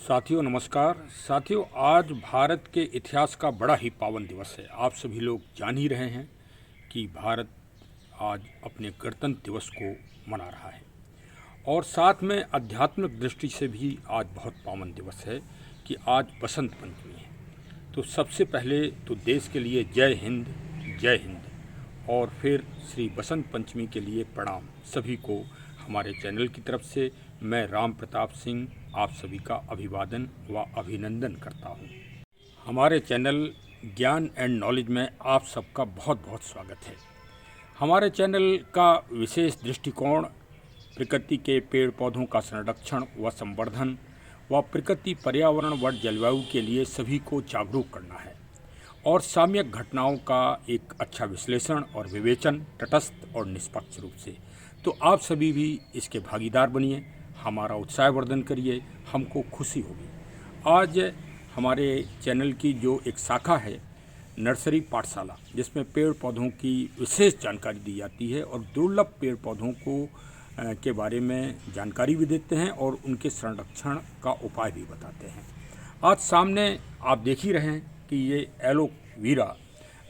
साथियों नमस्कार। साथियों, आज भारत के इतिहास का बड़ा ही पावन दिवस है। आप सभी लोग जान ही रहे हैं कि भारत आज अपने गणतंत्र दिवस को मना रहा है और साथ में आध्यात्मिक दृष्टि से भी आज बहुत पावन दिवस है कि आज बसंत पंचमी है। तो सबसे पहले तो देश के लिए जय हिंद और फिर श्री बसंत पंचमी के लिए प्रणाम सभी को। हमारे चैनल की तरफ से मैं राम प्रताप सिंह आप सभी का अभिवादन व अभिनंदन करता हूं। हमारे चैनल ज्ञान एंड नॉलेज में आप सबका बहुत बहुत स्वागत है। हमारे चैनल का विशेष दृष्टिकोण प्रकृति के पेड़ पौधों का संरक्षण व संवर्धन व प्रकृति पर्यावरण व जलवायु के लिए सभी को जागरूक करना है और सामयिक घटनाओं का एक अच्छा विश्लेषण और विवेचन तटस्थ और निष्पक्ष रूप से। तो आप सभी भी इसके भागीदार बनिए, हमारा उत्साहवर्धन करिए, हमको खुशी होगी। आज हमारे चैनल की जो एक शाखा है नर्सरी पाठशाला, जिसमें पेड़ पौधों की विशेष जानकारी दी जाती है और दुर्लभ पेड़ पौधों को के बारे में जानकारी भी देते हैं और उनके संरक्षण का उपाय भी बताते हैं। आज सामने आप देख ही रहे हैं कि ये एलोवेरा,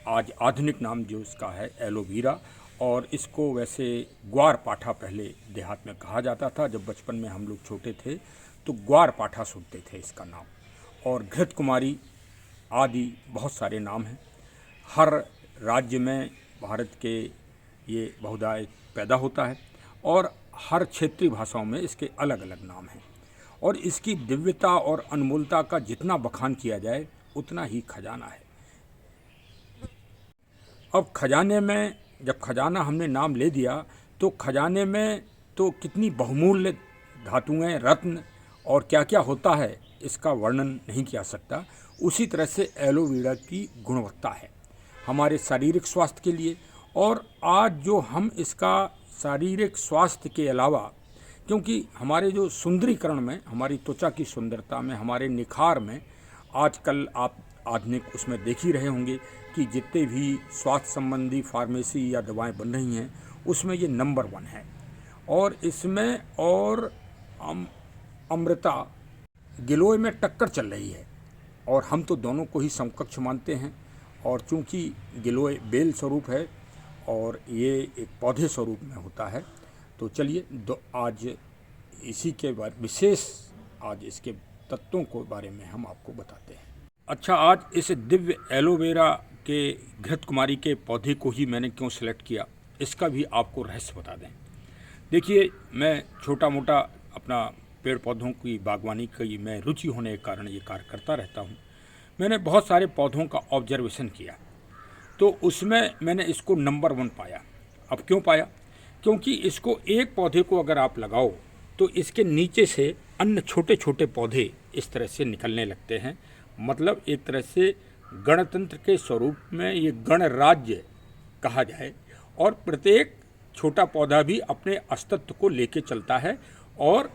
आज आधुनिक नाम जो इसका है एलोवेरा, और इसको वैसे ग्वार पाठा पहले देहात में कहा जाता था। जब बचपन में हम लोग छोटे थे तो ग्वार पाठा सुनते थे इसका नाम, और घृत कुमारी आदि बहुत सारे नाम हैं। हर राज्य में भारत के ये बहुधा पैदा होता है और हर क्षेत्रीय भाषाओं में इसके अलग अलग नाम हैं और इसकी दिव्यता और अनमोलता का जितना बखान किया जाए उतना ही खजाना है। अब खजाने में, जब खजाना हमने नाम ले दिया तो खजाने में तो कितनी बहुमूल्य धातुएं, रत्न और क्या क्या होता है इसका वर्णन नहीं किया सकता। उसी तरह से एलोवेरा की गुणवत्ता है हमारे शारीरिक स्वास्थ्य के लिए। और आज जो हम इसका शारीरिक स्वास्थ्य के अलावा, क्योंकि हमारे जो सुंदरीकरण में, हमारी त्वचा की सुंदरता में, हमारे निखार में, आजकल आप आधुनिक उसमें देख ही रहे होंगे कि जितने भी स्वास्थ्य संबंधी फार्मेसी या दवाएं बन रही हैं उसमें ये नंबर 1 है। और इसमें और अमृता गिलोय में टक्कर चल रही है और हम तो दोनों को ही समकक्ष मानते हैं। और चूंकि गिलोय बेल स्वरूप है और ये एक पौधे स्वरूप में होता है, तो चलिए आज इसी के बारे विशेष आज इसके तत्वों के बारे में हम आपको बताते हैं। अच्छा, आज इस दिव्य एलोवेरा के घृत कुमारी के पौधे को ही मैंने क्यों सिलेक्ट किया, इसका भी आपको रहस्य बता दें। देखिए, मैं छोटा मोटा अपना पेड़ पौधों की बागवानी की मैं रुचि होने के कारण ये कार्य करता रहता हूँ। मैंने बहुत सारे पौधों का ऑब्जर्वेशन किया तो उसमें मैंने इसको नंबर 1 पाया। अब क्यों पाया? क्योंकि इसको एक पौधे को अगर आप लगाओ तो इसके नीचे से अन्य छोटे छोटे पौधे इस तरह से निकलने लगते हैं। मतलब एक तरह से गणतंत्र के स्वरूप में ये गणराज्य कहा जाए और प्रत्येक छोटा पौधा भी अपने अस्तित्व को लेके चलता है और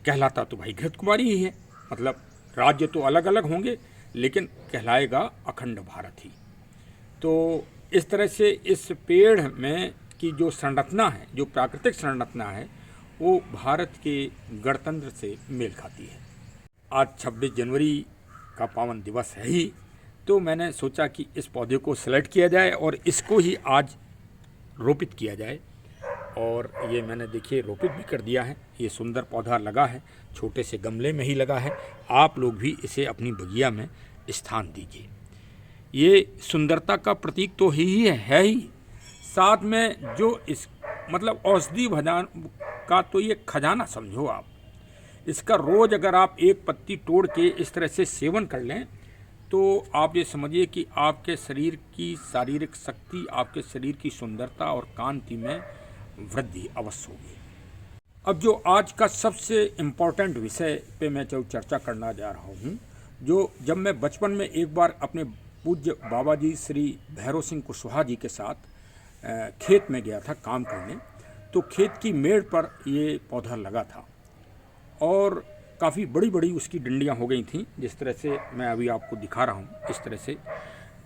कहलाता तो भाई घृत कुमारी ही है। मतलब राज्य तो अलग अलग होंगे लेकिन कहलाएगा अखंड भारत ही। तो इस तरह से इस पेड़ में की जो संरचना है, जो प्राकृतिक संरचना है, वो भारत के गणतंत्र से मेल खाती है। आज 26 जनवरी का पावन दिवस है ही, तो मैंने सोचा कि इस पौधे को सेलेक्ट किया जाए और इसको ही आज रोपित किया जाए। और ये मैंने देखिए रोपित भी कर दिया है। ये सुंदर पौधा लगा है, छोटे से गमले में ही लगा है। आप लोग भी इसे अपनी बगिया में स्थान दीजिए। ये सुंदरता का प्रतीक तो ही है ही, साथ में जो इस मतलब औषधि भजन का तो ये खजाना समझो आप। इसका रोज़ अगर आप एक पत्ती तोड़ के इस तरह से सेवन कर लें तो आप ये समझिए कि आपके शरीर की शारीरिक शक्ति, आपके शरीर की सुंदरता और कांति में वृद्धि अवश्य होगी। अब जो आज का सबसे इम्पोर्टेंट विषय पे मैं जो चर्चा करना जा रहा हूँ, जो जब मैं बचपन में एक बार अपने पूज्य बाबा जी श्री भैरव सिंह कुशवाहा जी के साथ खेत में गया था काम करने, तो खेत की मेड़ पर ये पौधा लगा था और काफ़ी बड़ी बड़ी उसकी डंडियां हो गई थीं। जिस तरह से मैं अभी आपको दिखा रहा हूं, इस तरह से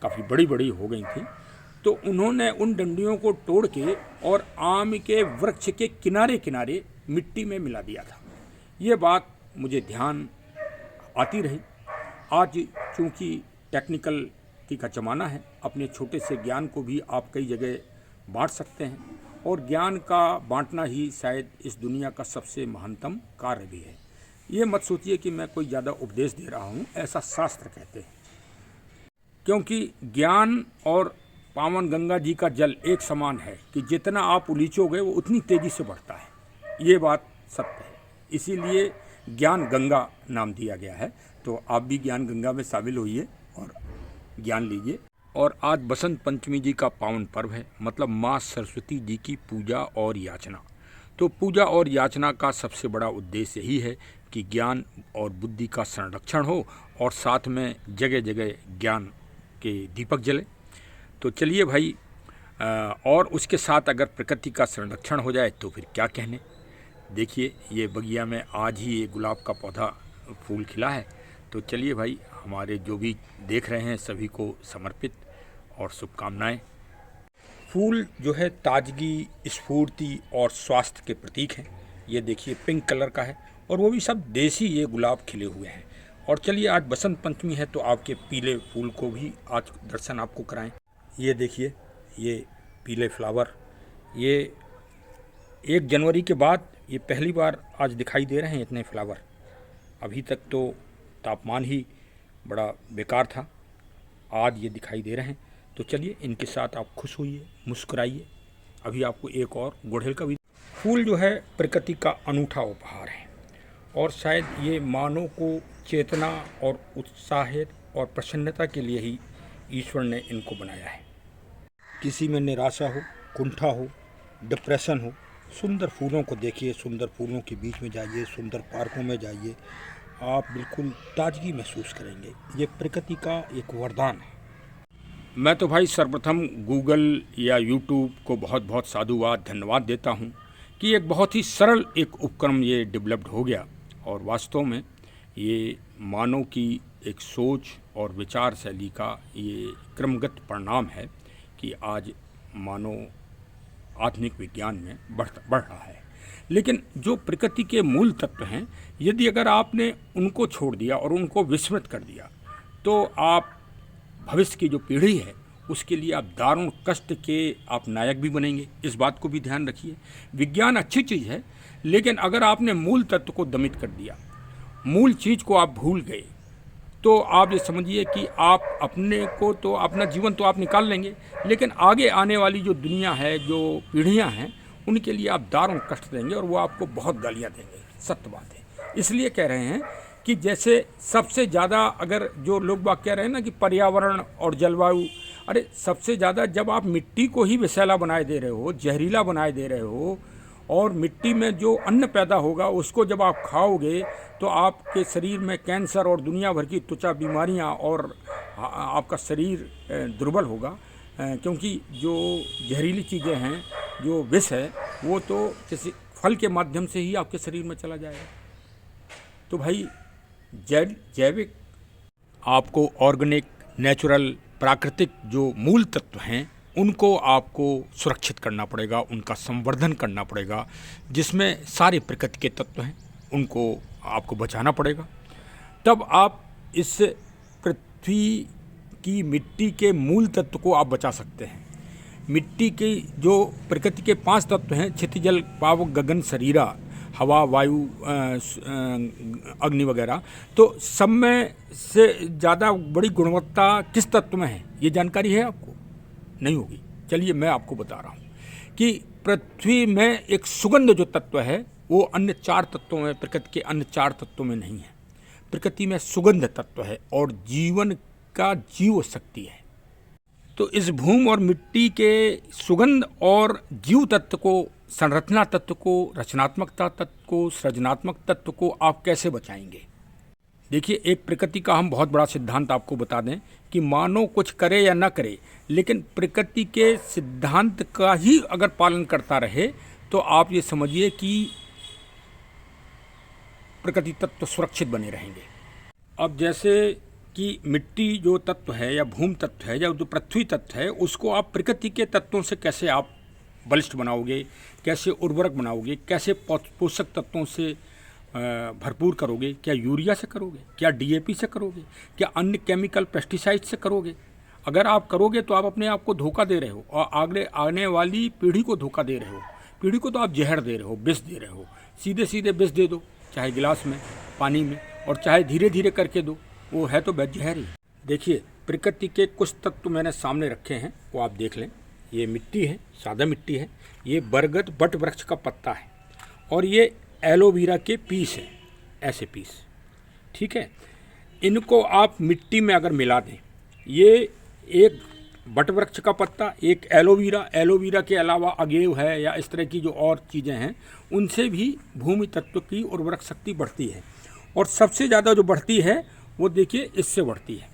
काफ़ी बड़ी बड़ी हो गई थीं। तो उन्होंने उन डंडियों को तोड़ के और आम के वृक्ष के किनारे किनारे मिट्टी में मिला दिया था। ये बात मुझे ध्यान आती रही। आज चूँकि टेक्निकलिटी का ज़माना है, अपने छोटे से ज्ञान को भी आप कई जगह बांट सकते हैं, और ज्ञान का बांटना ही शायद इस दुनिया का सबसे महानतम कार्य भी है। ये मत सोचिए कि मैं कोई ज़्यादा उपदेश दे रहा हूँ, ऐसा शास्त्र कहते हैं। क्योंकि ज्ञान और पावन गंगा जी का जल एक समान है कि जितना आप उलीचोगे वो उतनी तेज़ी से बढ़ता है। ये बात सत्य है, इसीलिए ज्ञान गंगा नाम दिया गया है। तो आप भी ज्ञान गंगा में शामिल होइए और ज्ञान लीजिए। और आज बसंत पंचमी जी का पावन पर्व है, मतलब माँ सरस्वती जी की पूजा और याचना। तो पूजा और याचना का सबसे बड़ा उद्देश्य यही है कि ज्ञान और बुद्धि का संरक्षण हो और साथ में जगह जगह ज्ञान के दीपक जले। तो चलिए भाई, और उसके साथ अगर प्रकृति का संरक्षण हो जाए तो फिर क्या कहने। देखिए, ये बगिया में आज ही ये गुलाब का पौधा फूल खिला है। तो चलिए भाई, हमारे जो भी देख रहे हैं सभी को समर्पित और शुभकामनाएं। फूल जो है ताजगी, स्फूर्ति और स्वास्थ्य के प्रतीक हैं। ये देखिए पिंक कलर का है, और वो भी सब देसी ये गुलाब खिले हुए हैं। और चलिए, आज बसंत पंचमी है तो आपके पीले फूल को भी आज दर्शन आपको कराएं। ये देखिए, ये पीले फ्लावर, ये 1 जनवरी के बाद ये पहली बार आज दिखाई दे रहे हैं इतने फ्लावर। अभी तक तो तापमान ही बड़ा बेकार था, आज ये दिखाई दे रहे हैं। तो चलिए, इनके साथ आप खुश होइए, मुस्कुराइए। अभी आपको एक और गुड़हल का भी फूल जो है प्रकृति का अनूठा उपहार है, और शायद ये मानव को चेतना और उत्साहित और प्रसन्नता के लिए ही ईश्वर ने इनको बनाया है। किसी में निराशा हो, कुंठा हो, डिप्रेशन हो, सुंदर फूलों को देखिए, सुंदर फूलों के बीच में जाइए, सुंदर पार्कों में जाइए, आप बिल्कुल ताजगी महसूस करेंगे। ये प्रकृति का एक वरदान है। मैं तो भाई सर्वप्रथम गूगल या यूट्यूब को बहुत बहुत साधुवाद, धन्यवाद देता हूँ कि एक बहुत ही सरल एक उपक्रम ये डेवलप्ड हो गया, और वास्तव में ये मानव की एक सोच और विचार शैली का ये क्रमगत परिणाम है कि आज मानव आधुनिक विज्ञान में बढ़ रहा है। लेकिन जो प्रकृति के मूल तत्व हैं, यदि अगर आपने उनको छोड़ दिया और उनको विस्मृत कर दिया, तो आप भविष्य की जो पीढ़ी है उसके लिए आप दारुण कष्ट के आप नायक भी बनेंगे। इस बात को भी ध्यान रखिए। विज्ञान अच्छी चीज़ है, लेकिन अगर आपने मूल तत्व को दमित कर दिया, मूल चीज़ को आप भूल गए, तो आप ये समझिए कि आप अपने को तो अपना जीवन तो आप निकाल लेंगे, लेकिन आगे आने वाली जो दुनिया है, जो पीढ़ियां हैं, उनके लिए आप दारुण कष्ट देंगे और वो आपको बहुत गालियां देंगे। सत्य बात है। इसलिए कह रहे हैं कि जैसे सबसे ज़्यादा अगर जो लोग बात कह रहे हैं ना कि पर्यावरण और जलवायु, अरे सबसे ज़्यादा जब आप मिट्टी को ही विषैला बनाए दे रहे हो, जहरीला बनाए दे रहे हो, और मिट्टी में जो अन्न पैदा होगा उसको जब आप खाओगे तो आपके शरीर में कैंसर और दुनिया भर की त्वचा बीमारियां और आपका शरीर दुर्बल होगा, क्योंकि जो जहरीली चीज़ें हैं, जो विष है, वो तो किसी फल के माध्यम से ही आपके शरीर में चला जाएगा। तो भाई जैविक, आपको ऑर्गेनिक, नेचुरल, प्राकृतिक जो मूल तत्व हैं उनको आपको सुरक्षित करना पड़ेगा, उनका संवर्धन करना पड़ेगा। जिसमें सारे प्रकृति के तत्व हैं उनको आपको बचाना पड़ेगा। तब आप इस पृथ्वी की मिट्टी के मूल तत्व को आप बचा सकते हैं। मिट्टी की जो प्रकृति के 5 तत्व हैं, क्षितिज, जल, पावक, गगन, शरीरा, हवा, वायु, अग्नि वगैरह, तो सब में से ज़्यादा बड़ी गुणवत्ता किस तत्व में है, ये जानकारी है आपको? नहीं होगी। चलिए, मैं आपको बता रहा हूँ कि पृथ्वी में एक सुगंध जो तत्व है वो अन्य 4 तत्वों में, प्रकृति के अन्य 4 तत्वों में नहीं है। प्रकृति में सुगंध तत्व है और जीवन का जीव शक्ति है। तो इस भूमि और मिट्टी के सुगंध और जीव तत्व को, संरचना तत्व को, रचनात्मकता तत्व को, सृजनात्मक तत्व को आप कैसे बचाएंगे? देखिए, एक प्रकृति का हम बहुत बड़ा सिद्धांत आपको बता दें कि मानव कुछ करे या ना करे, लेकिन प्रकृति के सिद्धांत का ही अगर पालन करता रहे तो आप ये समझिए कि प्रकृति तत्व सुरक्षित बने रहेंगे। अब जैसे कि मिट्टी जो तत्व है या भूमि तत्व है या जो पृथ्वी तत्व है, उसको आप प्रकृति के तत्वों से कैसे आप बलिष्ठ बनाओगे, कैसे उर्वरक बनाओगे, कैसे पोषक तत्वों से भरपूर करोगे? क्या यूरिया से करोगे? क्या डीएपी से करोगे? क्या अन्य केमिकल पेस्टिसाइड से करोगे? अगर आप करोगे तो आप अपने आप को धोखा दे रहे हो और आगे आने वाली पीढ़ी को धोखा दे रहे हो। पीढ़ी को तो आप जहर दे रहे हो, विष दे रहे हो। सीधे सीधे विष दे दो, चाहे गिलास में, पानी में, और चाहे धीरे धीरे करके दो, वो है तो जहर ही। देखिए, प्रकृति के कुछ तत्व मैंने सामने रखे हैं, वो आप देख लें। ये मिट्टी है, सादा मिट्टी है। ये बरगद बट वृक्ष का पत्ता है, और ये एलोवेरा के पीस हैं, ऐसे पीस, ठीक है। इनको आप मिट्टी में अगर मिला दें, ये एक बट वृक्ष का पत्ता, एक एलोवेरा के अलावा अगेव है या इस तरह की जो और चीज़ें हैं, उनसे भी भूमि तत्व की उर्वरक शक्ति बढ़ती है। और सबसे ज़्यादा जो बढ़ती है वो देखिए इससे बढ़ती है।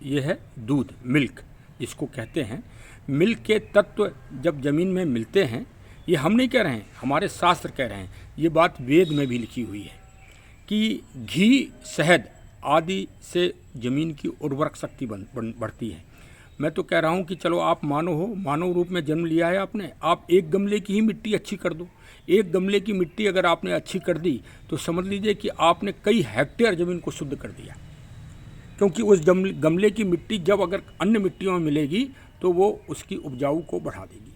ये है दूध, मिल्क जिसको कहते हैं। मिल्क के तत्व जब ज़मीन में मिलते हैं, ये हम नहीं कह रहे हैं, हमारे शास्त्र कह रहे हैं, ये बात वेद में भी लिखी हुई है कि घी, शहद आदि से ज़मीन की उर्वरक शक्ति बढ़ती है। मैं तो कह रहा हूँ कि चलो आप मानव रूप में जन्म लिया है आपने, आप एक गमले की ही मिट्टी अच्छी कर दो। एक गमले की मिट्टी अगर आपने अच्छी कर दी तो समझ लीजिए कि आपने कई हेक्टेयर ज़मीन को शुद्ध कर दिया, क्योंकि उस गमले की मिट्टी जब अगर अन्य मिट्टियों में मिलेगी तो वो उसकी उपजाऊ को बढ़ा देगी।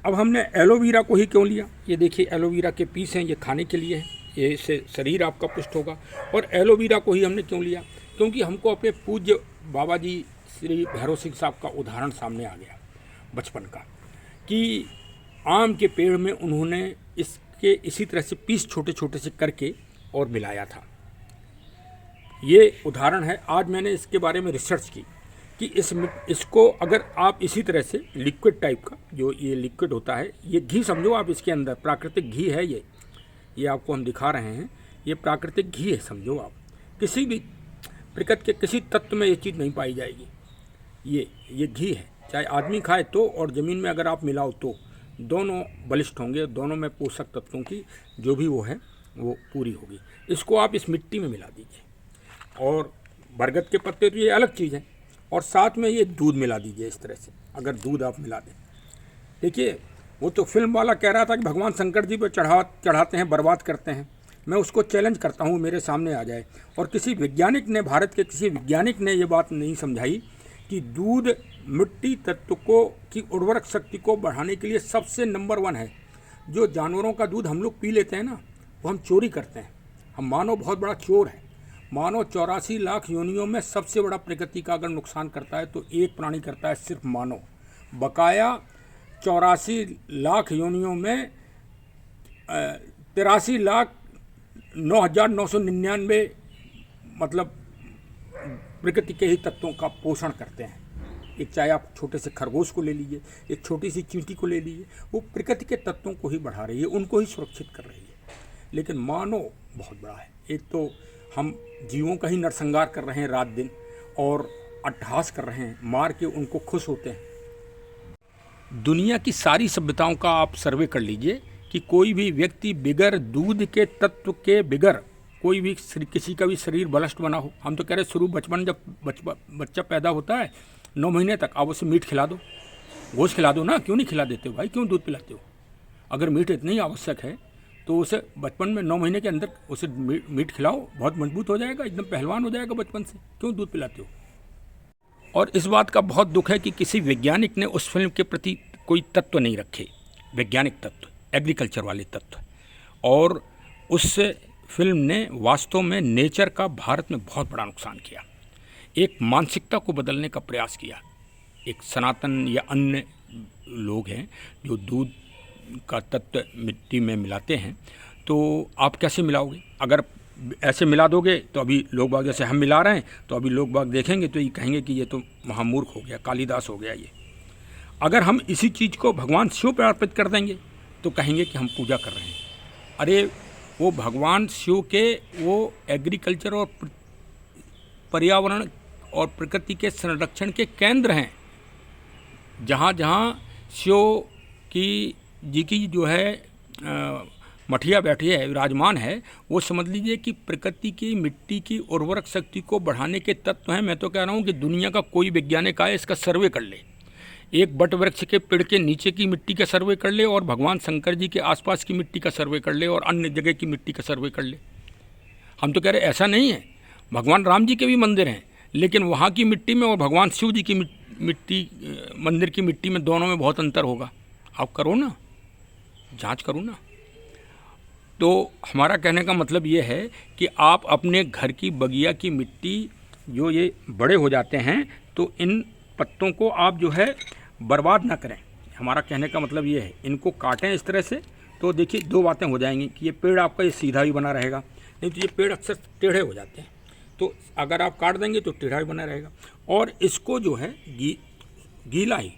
अब हमने एलोवेरा को ही क्यों लिया? ये देखिए एलोवेरा के पीस हैं, ये खाने के लिए है, ये इससे शरीर आपका पुष्ट होगा। और एलोवेरा को ही हमने क्यों लिया? क्योंकि हमको अपने पूज्य बाबा जी श्री भैरव सिंह साहब का उदाहरण सामने आ गया बचपन का, कि आम के पेड़ में उन्होंने इसके इसी तरह से पीस छोटे छोटे से करके और मिलाया था। ये उदाहरण है। आज मैंने इसके बारे में रिसर्च की कि इसको अगर आप इसी तरह से लिक्विड टाइप का, जो ये लिक्विड होता है, ये घी समझो आप, इसके अंदर प्राकृतिक घी है। ये आपको हम दिखा रहे हैं, ये प्राकृतिक घी है समझो आप। किसी भी प्रकृति के किसी तत्व में ये चीज़ नहीं पाई जाएगी। ये घी है, चाहे आदमी खाए तो और ज़मीन में अगर आप मिलाओ तो दोनों बलिष्ठ होंगे, दोनों में पोषक तत्वों की जो भी वो है वो पूरी होगी। इसको आप इस मिट्टी में मिला दीजिए, और बरगद के पत्ते तो ये अलग चीज़ है, और साथ में ये दूध मिला दीजिए। इस तरह से अगर दूध आप मिला दें, देखिए वो तो फिल्म वाला कह रहा था कि भगवान शंकर जी पे चढ़ाते हैं, बर्बाद करते हैं। मैं उसको चैलेंज करता हूँ, मेरे सामने आ जाए। और किसी वैज्ञानिक ने, भारत के किसी वैज्ञानिक ने ये बात नहीं समझाई कि दूध मिट्टी तत्व को की उर्वरक शक्ति को बढ़ाने के लिए सबसे नंबर 1 है। जो जानवरों का दूध हम लोग पी लेते हैं ना, वो हम चोरी करते हैं। हम मानव बहुत बड़ा चोर है। मानव 84 लाख योनियों में सबसे बड़ा प्रकृति का अगर नुकसान करता है तो एक प्राणी करता है, सिर्फ मानव। बकाया 84 लाख योनियों में 83,09,999 मतलब प्रकृति के ही तत्वों का पोषण करते हैं। एक चाहे आप छोटे से खरगोश को ले लीजिए, एक छोटी सी चींटी को ले लीजिए, वो प्रकृति के तत्वों को ही बढ़ा रही है, उनको ही सुरक्षित कर रही है। लेकिन मानव बहुत बड़ा है। एक तो हम जीवों का ही नरसंहार कर रहे हैं रात दिन, और अट्टहास कर रहे हैं, मार के उनको खुश होते हैं। दुनिया की सारी सभ्यताओं का आप सर्वे कर लीजिए कि कोई भी व्यक्ति बिगर दूध के तत्व के बिगर कोई भी किसी का भी शरीर बलिष्ठ बना हो। हम तो कह रहे शुरू बचपन जब बच्चा पैदा होता है 9 महीने तक, आप उसे मीट खिला दो, गोश्त खिला दो ना, क्यों नहीं खिला देते हो भाई, क्यों दूध पिलाते हो? अगर मीट इतनी आवश्यक है तो उसे बचपन में 9 महीने के अंदर उसे मीट खिलाओ, बहुत मजबूत हो जाएगा, एकदम पहलवान हो जाएगा बचपन से। क्यों दूध पिलाते हो? और इस बात का बहुत दुख है कि किसी वैज्ञानिक ने उस फिल्म के प्रति कोई तत्व नहीं रखे, वैज्ञानिक तत्व, एग्रीकल्चर वाले तत्व। और उस फिल्म ने वास्तव में नेचर का भारत में बहुत बड़ा नुकसान किया। एक मानसिकता को बदलने का प्रयास किया। एक सनातन या अन्य लोग हैं जो दूध का तत्व मिट्टी में मिलाते हैं, तो आप कैसे मिलाओगे? अगर ऐसे मिला दोगे तो अभी लोग बाग, जैसे हम मिला रहे हैं, तो अभी लोग बाग देखेंगे तो ये कहेंगे कि ये तो महामूर्ख हो गया, कालिदास हो गया ये। अगर हम इसी चीज़ को भगवान शिव पर अर्पित कर देंगे तो कहेंगे कि हम पूजा कर रहे हैं। अरे वो भगवान शिव के वो एग्रीकल्चर और पर्यावरण और प्रकृति के संरक्षण के केंद्र हैं। जहाँ जहाँ शिव की जी की जो है मठिया बैठी है, विराजमान है, वो समझ लीजिए कि प्रकृति की मिट्टी की उर्वरक शक्ति को बढ़ाने के तत्व हैं। मैं तो कह रहा हूँ कि दुनिया का कोई वैज्ञानिक आए, इसका सर्वे कर ले। एक बट वृक्ष के पेड़ के नीचे की मिट्टी का सर्वे कर ले और भगवान शंकर जी के आसपास की मिट्टी का सर्वे कर ले और अन्य जगह की मिट्टी का सर्वे कर ले। हम तो कह रहे ऐसा नहीं है, भगवान राम जी के भी मंदिर हैं, लेकिन वहाँ की मिट्टी में और भगवान शिव जी की मिट्टी मंदिर की मिट्टी में, दोनों में बहुत अंतर होगा। आप करो ना, जांच करो ना। तो हमारा कहने का मतलब ये है कि आप अपने घर की बगिया की मिट्टी, जो ये बड़े हो जाते हैं, तो इन पत्तों को आप जो है बर्बाद ना करें। हमारा कहने का मतलब ये है, इनको काटें इस तरह से, तो देखिए दो बातें हो जाएंगी कि ये पेड़ आपका ये सीधा भी बना रहेगा, नहीं तो ये पेड़ अक्सर टेढ़े हो जाते हैं, तो अगर आप काट देंगे तो टेढ़ा भी बना रहेगा। और इसको जो है गीला ही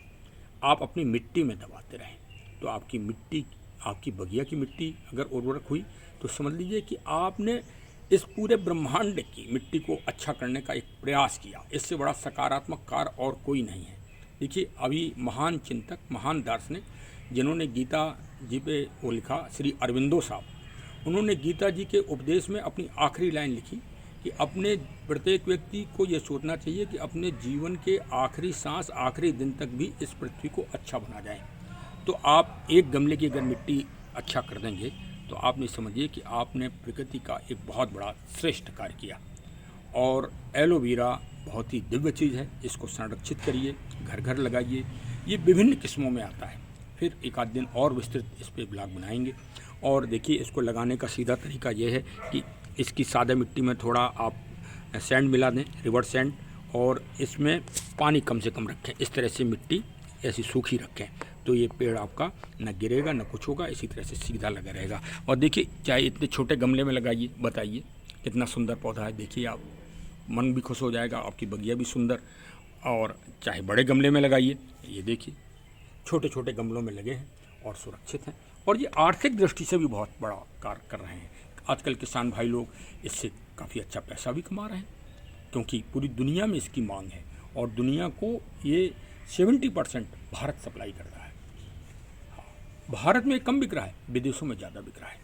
आप अपनी मिट्टी में दबाते रहें, तो आपकी मिट्टी, आपकी बगिया की मिट्टी अगर उर्वरक हुई तो समझ लीजिए कि आपने इस पूरे ब्रह्मांड की मिट्टी को अच्छा करने का एक प्रयास किया। इससे बड़ा सकारात्मक कार्य और कोई नहीं है। देखिए, अभी महान चिंतक, महान दार्शनिक जिन्होंने गीता जी पे वो लिखा, श्री अरविंदो साहब, उन्होंने गीता जी के उपदेश में अपनी आखिरी लाइन लिखी कि अपने प्रत्येक व्यक्ति को ये सोचना चाहिए कि अपने जीवन के आखिरी सांस, आखिरी दिन तक भी इस पृथ्वी को अच्छा बना जाए। तो आप एक गमले की अगर मिट्टी अच्छा कर देंगे तो आपने समझिए कि आपने प्रकृति का एक बहुत बड़ा श्रेष्ठ कार्य किया। और एलोवेरा बहुत ही दिव्य चीज़ है, इसको संरक्षित करिए, घर घर लगाइए। ये विभिन्न किस्मों में आता है, फिर एक आध दिन और विस्तृत इस पर ब्लॉग बनाएंगे। और देखिए, इसको लगाने का सीधा तरीका ये है कि इसकी सादा मिट्टी में थोड़ा आप सैंड मिला दें, रिवर सैंड, और इसमें पानी कम से कम रखें। इस तरह से मिट्टी ऐसी सूखी रखें तो ये पेड़ आपका न गिरेगा न कुछ होगा, इसी तरह से सीधा लगा रहेगा। और देखिए, चाहे इतने छोटे गमले में लगाइए, बताइए कितना सुंदर पौधा है। देखिए, आप मन भी खुश हो जाएगा, आपकी बगिया भी सुंदर। और चाहे बड़े गमले में लगाइए, ये देखिए छोटे छोटे गमलों में लगे हैं और सुरक्षित हैं। और ये आर्थिक दृष्टि से भी बहुत बड़ा कार्य कर रहे हैं। आजकल किसान भाई लोग इससे काफ़ी अच्छा पैसा भी कमा रहे हैं, क्योंकि पूरी दुनिया में इसकी मांग है और दुनिया को ये 70% भारत सप्लाई कर रहा है। भारत में कम बिक रहा है, विदेशों में ज़्यादा बिक रहा है।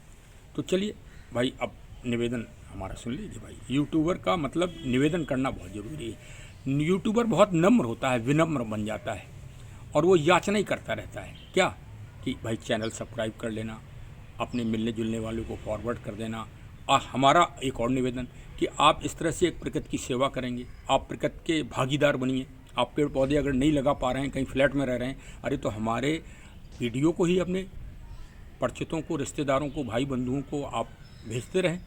तो चलिए भाई, अब निवेदन हमारा सुन लीजिए भाई। यूट्यूबर का मतलब निवेदन करना बहुत ज़रूरी है। यूट्यूबर बहुत नम्र होता है, विनम्र बन जाता है, और वो याचना ही करता रहता है क्या कि भाई चैनल सब्सक्राइब कर लेना, अपने मिलने जुलने वालों को फॉरवर्ड कर देना। और हमारा एक और निवेदन कि आप इस तरह से एक प्रकृति की सेवा करेंगे, आप प्रकृति के भागीदार बनिए। आप पेड़ पौधे अगर नहीं लगा पा रहे हैं, कहीं फ्लैट में रह रहे हैं, अरे तो हमारे वीडियो को ही अपने परिचितों को, रिश्तेदारों को, भाई बंधुओं को आप भेजते रहें,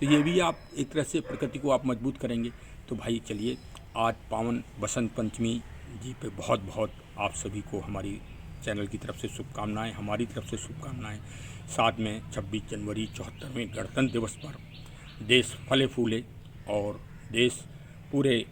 तो ये भी आप एक तरह से प्रकृति को आप मजबूत करेंगे। तो भाई चलिए, आज पावन बसंत पंचमी जी पे बहुत बहुत आप सभी को हमारी चैनल की तरफ से शुभकामनाएं, हमारी तरफ से शुभकामनाएं। साथ में 26 जनवरी 74वें गणतंत्र दिवस पर देश फले फूले और देश पूरे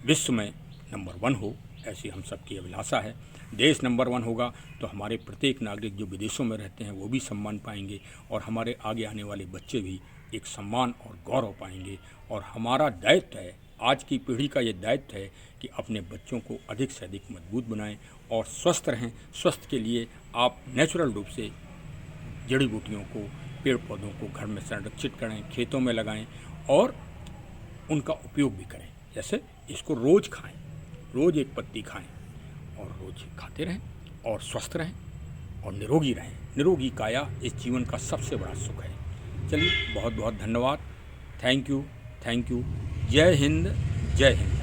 विश्व में नंबर 1 हो, ऐसी हम सबकी अभिलाषा है। देश नंबर 1 होगा तो हमारे प्रत्येक नागरिक जो विदेशों में रहते हैं वो भी सम्मान पाएंगे, और हमारे आगे आने वाले बच्चे भी एक सम्मान और गौरव पाएंगे। और हमारा दायित्व है, आज की पीढ़ी का ये दायित्व है कि अपने बच्चों को अधिक से अधिक मजबूत बनाएं और स्वस्थ रहें। स्वस्थ के लिए आप नेचुरल रूप से जड़ी बूटियों को, पेड़ पौधों को घर में संरक्षित करें, खेतों में लगाएं और उनका उपयोग भी करें। जैसे इसको रोज़ खाएं, रोज़ एक पत्ती खाएं और रोज़ खाते रहें और स्वस्थ रहें और निरोगी रहें। निरोगी काया इस जीवन का सबसे बड़ा सुख है। चलिए, बहुत बहुत धन्यवाद। Thank you. जय हिंद, जय हिंद।